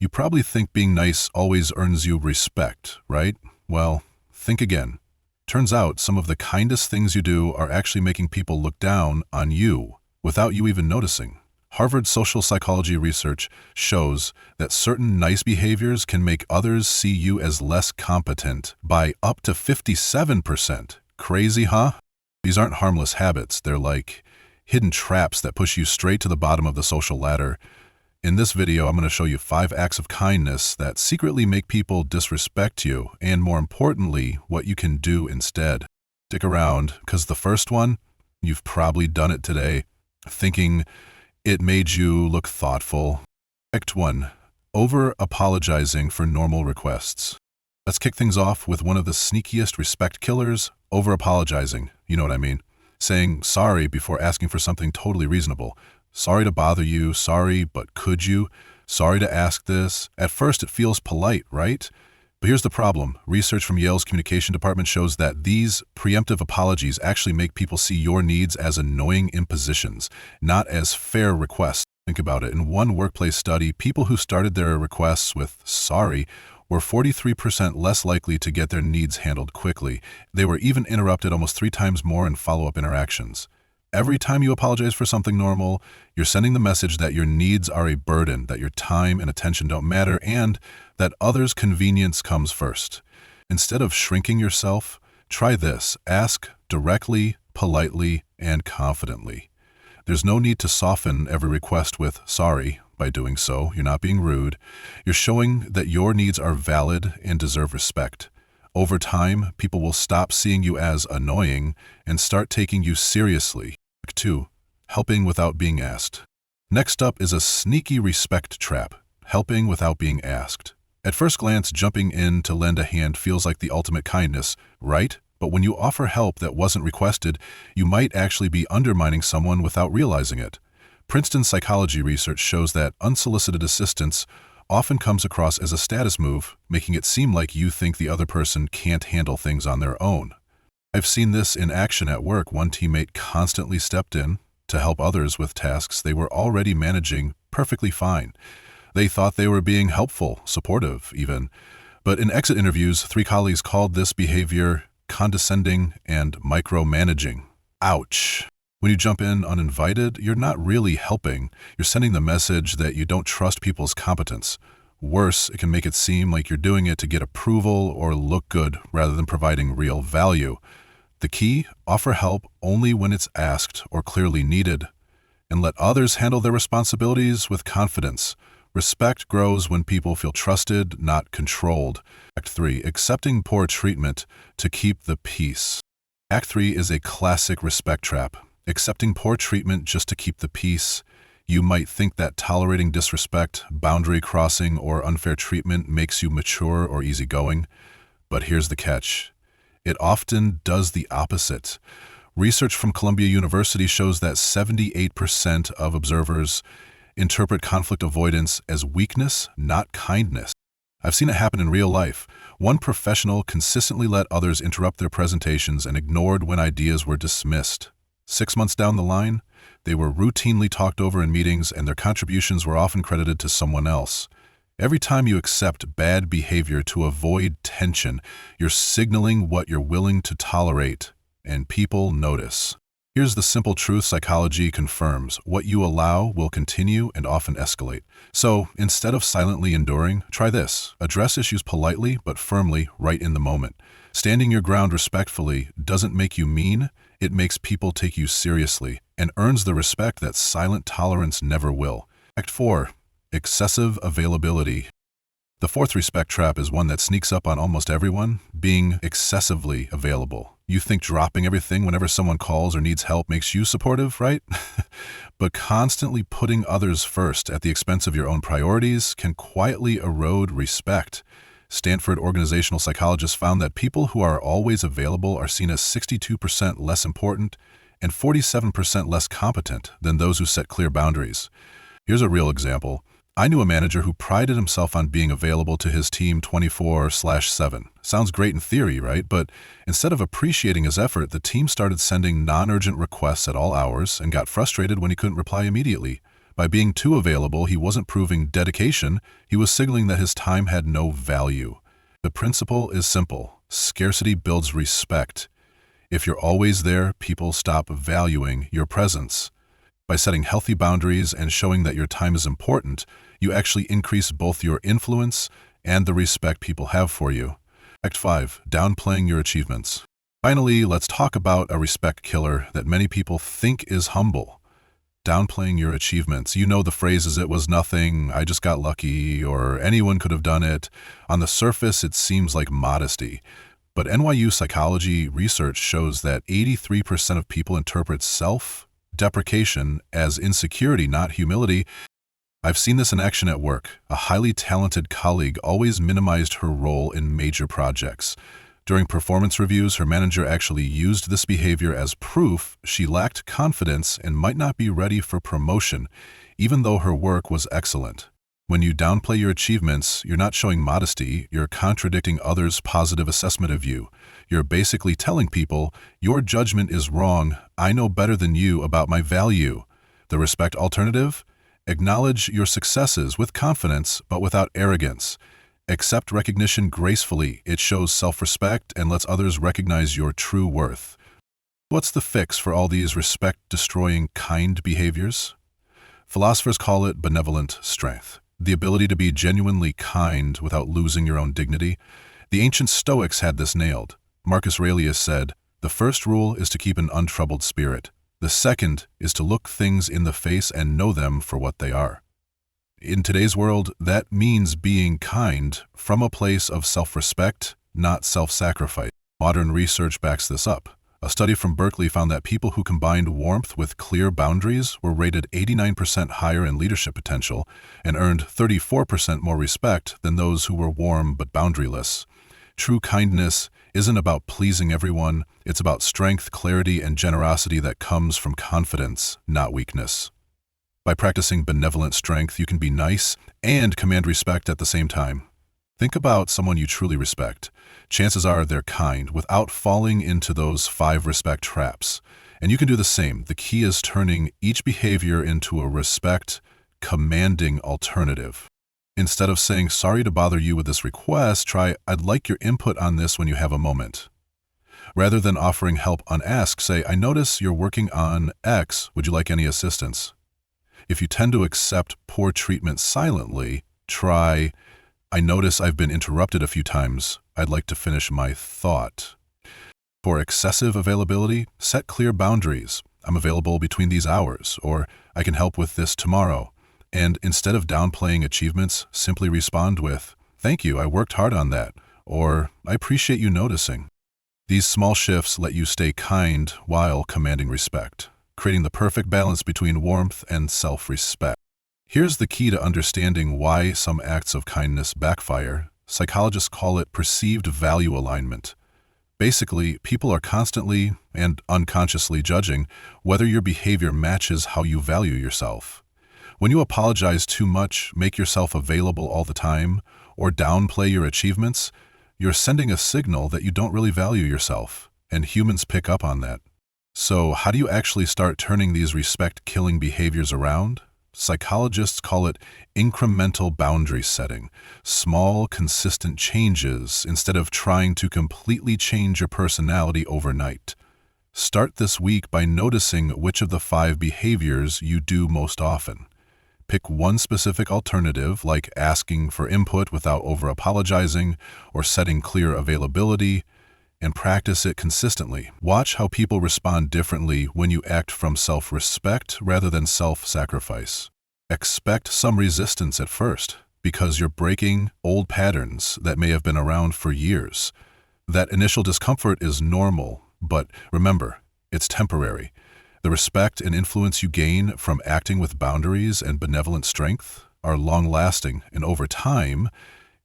You probably think being nice always earns you respect, right? Well, think again. Turns out some of the kindest things you do are actually making people look down on you without you even noticing. Harvard social psychology research shows that certain nice behaviors can make others see you as less competent by up to 57%. Crazy, huh? These aren't harmless habits. They're like hidden traps that push you straight to the bottom of the social ladder. In this video, I'm going to show you 5 acts of kindness that secretly make people disrespect you, and more importantly, what you can do instead. Stick around, because the first one, you've probably done it today, thinking it made you look thoughtful. Act 1. Over-apologizing for normal requests. Let's kick things off with one of the sneakiest respect killers, over-apologizing. You know what I mean? Saying sorry before asking for something totally reasonable. Sorry to bother you, sorry, but could you? Sorry to ask this. At first, it feels polite, right? But here's the problem. Research from Yale's communication department shows that these preemptive apologies actually make people see your needs as annoying impositions, not as fair requests. Think about it. In one workplace study, people who started their requests with sorry were 43% less likely to get their needs handled quickly. They were even interrupted almost 3 times more in follow-up interactions. Every time you apologize for something normal, you're sending the message that your needs are a burden, that your time and attention don't matter, and that others' convenience comes first. Instead of shrinking yourself, try this. Ask directly, politely, and confidently. There's no need to soften every request with sorry. By doing so, you're not being rude. You're showing that your needs are valid and deserve respect. Over time, people will stop seeing you as annoying and start taking you seriously. 2. Helping without being asked. Next up is a sneaky respect trap, helping without being asked. At first glance, jumping in to lend a hand feels like the ultimate kindness, right? But when you offer help that wasn't requested, you might actually be undermining someone without realizing it. Princeton psychology research shows that unsolicited assistance often comes across as a status move, making it seem like you think the other person can't handle things on their own. I've seen this in action at work. One teammate constantly stepped in to help others with tasks they were already managing perfectly fine. They thought they were being helpful, supportive even. But in exit interviews, 3 colleagues called this behavior condescending and micromanaging. Ouch. When you jump in uninvited, you're not really helping. You're sending the message that you don't trust people's competence. Worse, it can make it seem like you're doing it to get approval or look good rather than providing real value. The key, offer help only when it's asked or clearly needed, and let others handle their responsibilities with confidence. Respect grows when people feel trusted, not controlled. Act 3. Accepting poor treatment to keep the peace. Act 3 is a classic respect trap. Accepting poor treatment just to keep the peace. You might think that tolerating disrespect, boundary crossing, or unfair treatment makes you mature or easygoing. But here's the catch. It often does the opposite. Research from Columbia University shows that 78% of observers interpret conflict avoidance as weakness, not kindness. I've seen it happen in real life. One professional consistently let others interrupt their presentations and ignored when ideas were dismissed. 6 months down the line, they were routinely talked over in meetings and their contributions were often credited to someone else. Every time you accept bad behavior to avoid tension, you're signaling what you're willing to tolerate, and people notice. Here's the simple truth psychology confirms. What you allow will continue and often escalate. So, instead of silently enduring, try this. Address issues politely but firmly right in the moment. Standing your ground respectfully doesn't make you mean, it makes people take you seriously and earns the respect that silent tolerance never will. Act 4. Excessive availability. The 4th respect trap is one that sneaks up on almost everyone, being excessively available. You think dropping everything whenever someone calls or needs help makes you supportive, right? But constantly putting others first at the expense of your own priorities can quietly erode respect. Stanford organizational psychologists found that people who are always available are seen as 62% less important and 47% less competent than those who set clear boundaries. Here's a real example. I knew a manager who prided himself on being available to his team 24/7. Sounds great in theory, right? But instead of appreciating his effort, the team started sending non-urgent requests at all hours and got frustrated when he couldn't reply immediately. By being too available, he wasn't proving dedication, he was signaling that his time had no value. The principle is simple. Scarcity builds respect. If you're always there, people stop valuing your presence. By setting healthy boundaries and showing that your time is important, you actually increase both your influence and the respect people have for you. Act 5. Downplaying your achievements. Finally, let's talk about a respect killer that many people think is humble. Downplaying your achievements. You know the phrases, "it was nothing," "I just got lucky," or "anyone could have done it." On the surface, it seems like modesty. But NYU psychology research shows that 83% of people interpret self-deprecation as insecurity, not humility. I've seen this in action at work. A highly talented colleague always minimized her role in major projects. During performance reviews, her manager actually used this behavior as proof she lacked confidence and might not be ready for promotion, even though her work was excellent. When you downplay your achievements, you're not showing modesty, you're contradicting others' positive assessment of you. You're basically telling people, your judgment is wrong, I know better than you about my value. The respect alternative? Acknowledge your successes with confidence, but without arrogance. Accept recognition gracefully. It shows self-respect and lets others recognize your true worth. What's the fix for all these respect-destroying kind behaviors? Philosophers call it benevolent strength. The ability to be genuinely kind without losing your own dignity. The ancient Stoics had this nailed. Marcus Aurelius said, "The first rule is to keep an untroubled spirit. The second is to look things in the face and know them for what they are." In today's world, that means being kind from a place of self-respect, not self-sacrifice. Modern research backs this up. A study from Berkeley found that people who combined warmth with clear boundaries were rated 89% higher in leadership potential and earned 34% more respect than those who were warm but boundaryless. True kindness isn't about pleasing everyone, it's about strength, clarity, and generosity that comes from confidence, not weakness. By practicing benevolent strength, you can be nice and command respect at the same time. Think about someone you truly respect. Chances are they're kind without falling into those 5 respect traps. And you can do the same. The key is turning each behavior into a respect-commanding alternative. Instead of saying, "Sorry to bother you with this request," try, "I'd like your input on this when you have a moment." Rather than offering help unasked, say, "I notice you're working on X. Would you like any assistance?" If you tend to accept poor treatment silently, try, "I notice I've been interrupted a few times. I'd like to finish my thought." For excessive availability, set clear boundaries. "I'm available between these hours," or "I can help with this tomorrow." And instead of downplaying achievements, simply respond with, "Thank you, I worked hard on that," or "I appreciate you noticing." These small shifts let you stay kind while commanding respect, creating the perfect balance between warmth and self-respect. Here's the key to understanding why some acts of kindness backfire. Psychologists call it perceived value alignment. Basically, people are constantly and unconsciously judging whether your behavior matches how you value yourself. When you apologize too much, make yourself available all the time, or downplay your achievements, you're sending a signal that you don't really value yourself, and humans pick up on that. So, how do you actually start turning these respect-killing behaviors around? Psychologists call it incremental boundary setting, small, consistent changes instead of trying to completely change your personality overnight. Start this week by noticing which of the 5 behaviors you do most often. Pick one specific alternative, like asking for input without over-apologizing or setting clear availability, and practice it consistently. Watch how people respond differently when you act from self-respect rather than self-sacrifice. Expect some resistance at first, because you're breaking old patterns that may have been around for years. That initial discomfort is normal, but remember, it's temporary. The respect and influence you gain from acting with boundaries and benevolent strength are long-lasting, and over time,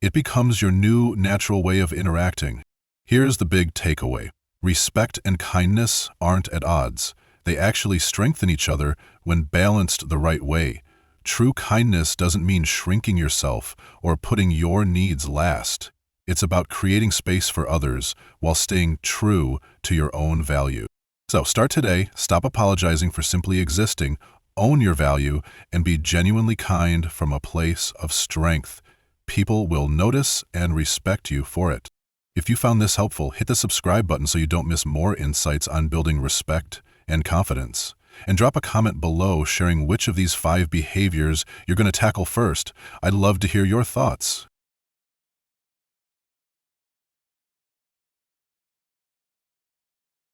it becomes your new natural way of interacting. Here's the big takeaway. Respect and kindness aren't at odds. They actually strengthen each other when balanced the right way. True kindness doesn't mean shrinking yourself or putting your needs last. It's about creating space for others while staying true to your own value. So start today, stop apologizing for simply existing, own your value, and be genuinely kind from a place of strength. People will notice and respect you for it. If you found this helpful, hit the subscribe button so you don't miss more insights on building respect and confidence. And drop a comment below sharing which of these 5 behaviors you're going to tackle first. I'd love to hear your thoughts.